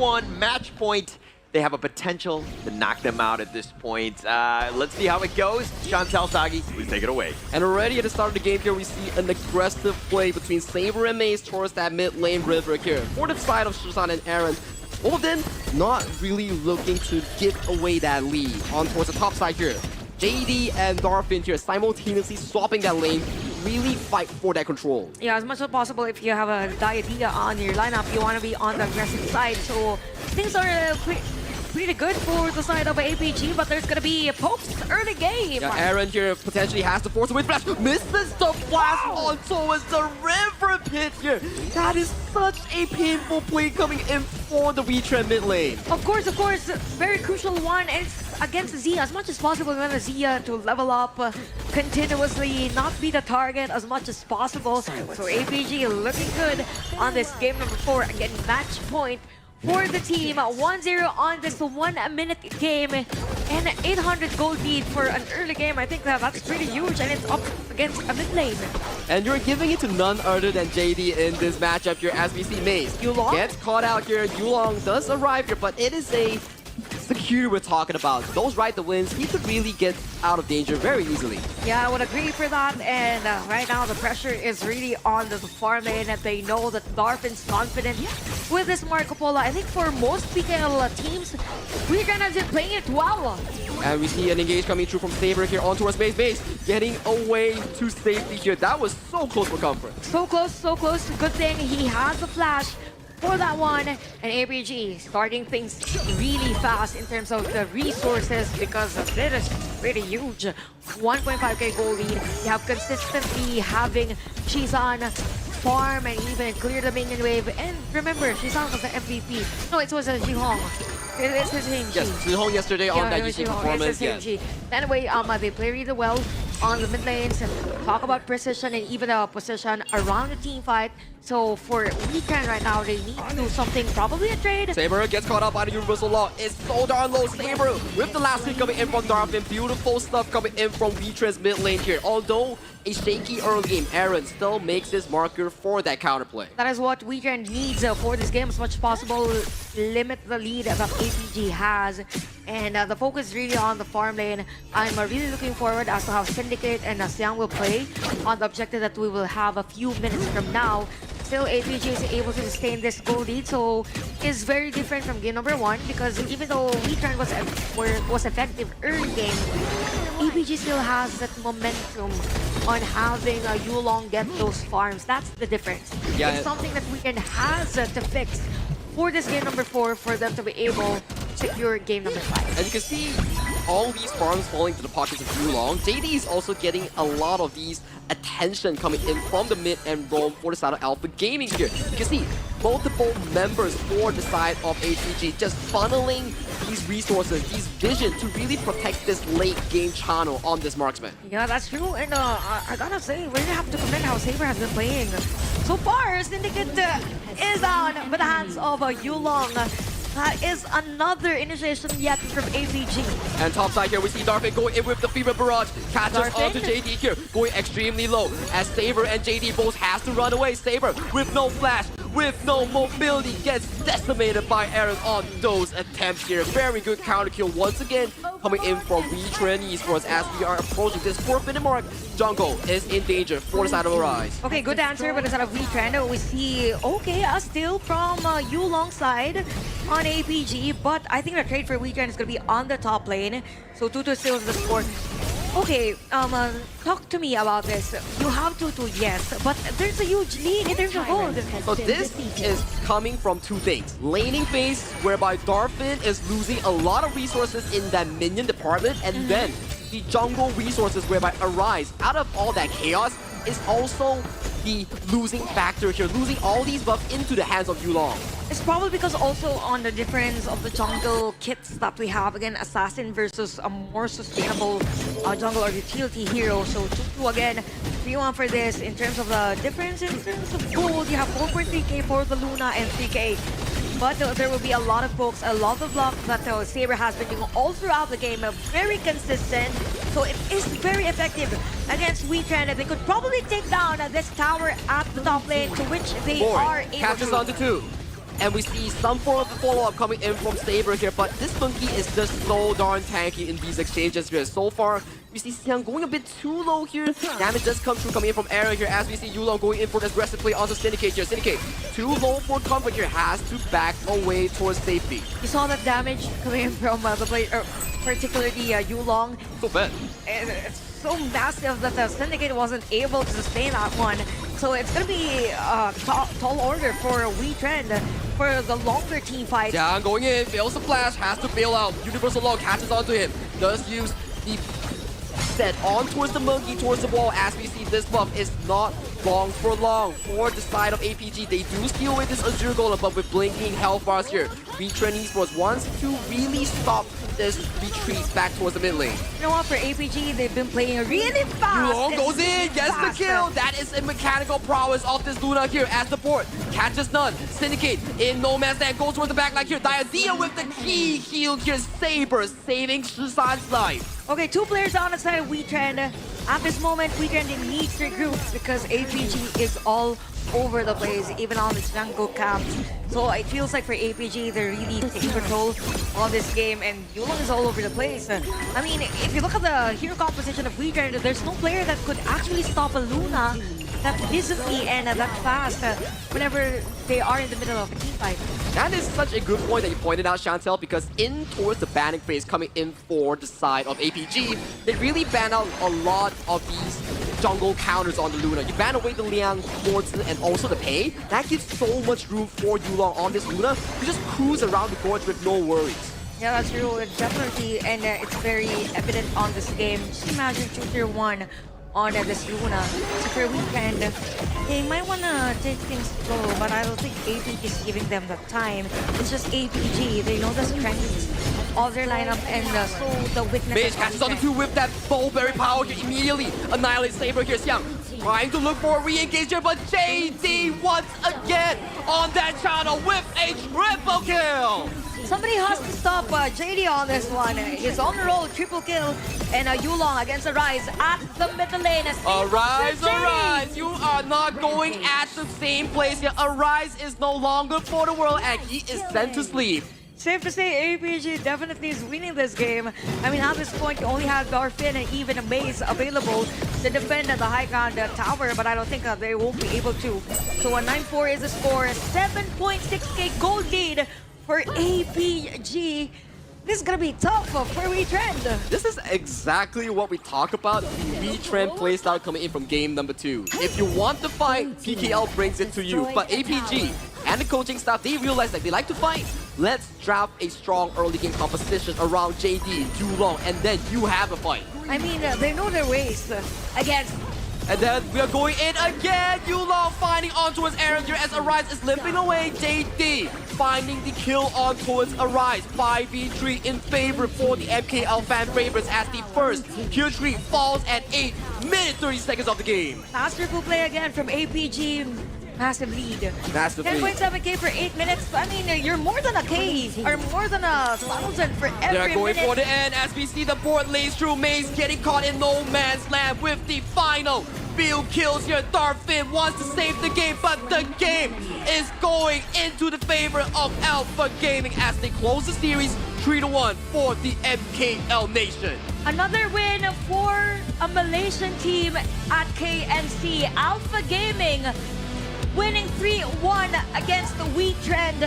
2-1 match point. They have a potential to knock them out at this point. Let's see how it goes. Chantel, Sagi, please take it away. And already at the start of the game here, we see an aggressive play between Saber and Maze towards that mid lane river here. For the side of Shuzan and Aaron, both of them not really looking to give away that lead. On towards the top side here, JD and Darfin here simultaneously swapping that lane, really fight for that control. Yeah, as much as possible, if you have a Diadea on your lineup, you want to be on the aggressive side. So things are pretty good for the side of APG, but there's gonna be pokes early game. Yeah, Aaron here potentially has the force with flash, misses the flash on towards the river pit here. That is such a painful play coming in for the Wetrend mid lane. Of course, very crucial one. And it's against Zia. As much as possible, we want Zia to level up continuously, not be the target as much as possible. So APG looking good on this game number 4. Again, match point for the team. 1-0 on this 1 minute game and 800 gold lead for an early game. I think that's pretty huge, and it's up against a mid lane. And you're giving it to none other than JD in this matchup here as we see Maze. Yulong gets caught out here. Yulong does arrive here, but it is a security we're talking about. Those ride the wins, he could really get out of danger very easily. Yeah, I would agree for that. And right now, the pressure is really on the farm lane, and they know that Darfin's confident with this Marco Polo. I think for most PKL teams, we're gonna be playing it well. And we see an engage coming through from Saber here on towards Maze, getting away to safety here. That was so close for comfort. So close, so close. Good thing he has the flash for that one. And APG starting things really fast in terms of the resources, because it is pretty huge. 1.5k gold lead. You have consistently having Shizan farm and even clear the minion wave. And remember, Shizan was the MVP. No, it was a Jihong. It's his name. Yes, Zihong yesterday on that UC performance. Yes. Anyway, they play really well on the mid lanes and talk about precision and even the position around the team fight. So for Wetrend right now, they need to do something, probably a trade. Saber gets caught up by the Universal Law. It's so darn low. Saber with the last hit coming in from Darfin. Beautiful stuff coming in from Wetrend's mid lane here. Although a shaky early game, Aaron still makes his marker for that counterplay. That is what Wetrend needs for this game as much as possible. Limit the lead that APG has. And the focus really on the farm lane. I'm really looking forward as to how Syndicate and Siang will play on the objective that we will have a few minutes from now. Still, APG is able to sustain this goal lead, so it's very different from game number 1, because even though Wetrend was effective early game, APG still has that momentum on having Yulong get those farms. That's the difference. Yeah, it's something that Wetrend has to fix for this game number 4 for them to be able to secure game number 5. As you can see, all these farms falling to the pockets of Yulong. JD is also getting a lot of these attention coming in from the mid and roam for the side of Alpha Gaming here. You can see multiple members for the side of APG just funneling these resources, these vision to really protect this late game channel on this marksman. Yeah, that's true. And I gotta say, we really have to commend how Saber has been playing. So far, Syndicate is on by the hands of Yulong. That is another initiation yet from APG. And top side here, we see Darfin going in with the Fever Barrage. Catches onto JD here, going extremely low. As Saber and JD both has to run away. Saber with no flash, with no mobility, gets decimated by Aaron on those attempts here. Very good counter kill once again, coming in from Wetrend Esports as we are approaching this 4-minute mark. Jungle is in danger for the side of Arise. Okay, good answer, but instead of Wetrend, we see, okay, a steal from Yulong's side on APG, but I think the trade for Wetrend is going to be on the top lane. So 2-2 still is the score. Okay, talk to me about this. You have 2-2, yes, but there's a huge lead in terms of gold. So this is coming from two things. Laning phase, whereby Darfin is losing a lot of resources in that minion department, and then the jungle resources, whereby Arise, out of all that chaos, is also the losing factor here, losing all these buffs into the hands of Yulong. It's probably because also on the difference of the jungle kits that we have. Again, Assassin versus a more sustainable jungle or utility hero. So 2-2 again, 3-1 for this. In terms of the difference, in terms of gold, you have 4.3k for the Luna and 3k. But there will be a lot of pokes, a lot of blocks that Saber has been doing all throughout the game. Very consistent. So it is very effective against Wetrend. They could probably take down this tower at the top lane, to which they are able catches to. onto 2. And we see some form of follow-up coming in from Saber here, but this monkey is just so darn tanky in these exchanges here. So far, we see Xiang going a bit too low here. Damage does come through coming in from Aaron here as we see Yulong going in for this aggressive play onto Syndicate here. Syndicate, too low for comfort here, has to back away towards safety. You saw that damage coming in from the player, particularly Yulong. So bad. And it's so massive that the Syndicate wasn't able to sustain that one. So it's going to be a tall order for Wetrend for the longer team fight. Xiang going in, fails the flash, has to bail out. Universal Law catches onto him, does use the set on towards the monkey, towards the wall, as we see this buff is not long for long. For the side of APG, they do steal away this Azure Golem, but with blinking Hellfires here, Wetrend Esports wants to really stop this retreat back towards the mid lane. You know what, for APG, they've been playing really fast. Yulong goes in, gets the kill. That is a mechanical prowess of this Luna here as the port. Catches none. Syndicate in no man's land, goes towards the back like here. Diadea with the key heal here. Saber saving Shisan's life. Okay, 2 players on the side of Wetrend. At this moment, Wetrend needs to regroup because APG is all over the place, even on the jungle camps. So it feels like for APG, they're really taking control of this game, and Yulong is all over the place. I mean, if you look at the hero composition of Wetrend, there's no player that could actually stop a Luna that visibly and that fast whenever they are in the middle of a team fight. That is such a good point that you pointed out, Chantel, because in towards the banning phase coming in for the side of APG, they really ban out a lot of these jungle counters on the Luna. You ban away the Liang, Morton, and also the Pei. That gives so much room for Yulong on this Luna to just cruise around the gorge with no worries. Yeah, that's true. Definitely, and it's very evident on this game. Just imagine 2-1 on this Luna. So for Weekend, they might want to take things slow, but I don't think APG is giving them the time. It's just APG. They know the strengths of their lineup, and so the weakness. Mage catches on the 2 with that Bowberry power here, immediately annihilates Saber here. Xiang trying to look for a re-engage here, but JD once again on that channel with a triple kill. Somebody has to stop JD on this one. He's on the roll, triple kill, and Yulong against Arise at the middle lane. Arise! You are not going at the same place here. Arise is no longer for the world, and he is sent to sleep. Safe to say, APG definitely is winning this game. I mean, at this point, you only have Darfin and even a Maze available to defend the high ground tower, but I don't think they won't be able to. So a 9-4 is the score. 7.6k gold lead for APG. This is gonna be tough for Wetrend. This is exactly what we talk about, the Wetrend playstyle coming in from game number 2. If you want to fight, PKL brings it to you. But APG and the coaching staff, they realize that they like to fight. Let's draft a strong early game composition around JD, Yulong, and then you have a fight. I mean, they know their ways against. And then we are going in again. Yulong finding on towards Aaron here as Arise is limping away. JD finding the kill on towards Arise. 5v3 in favor for the MKL fan favorites as the first kill tree falls at 8 minutes 30 seconds of the game. Master will play again from APG. Massive lead. Massive lead. 10.7k for 8 minutes. I mean, you're more than a K or more than 1,000 for every They're going minute. for the end as we see the board lays through. Maze getting caught in no man's land with the final few kills here. Darfin wants to save the game, but the game is going into the favor of Alpha Gaming as they close the series 3-1 for the MKL Nation. Another win for a Malaysian team at KNC. Alpha Gaming winning 3-1 against the Wetrend.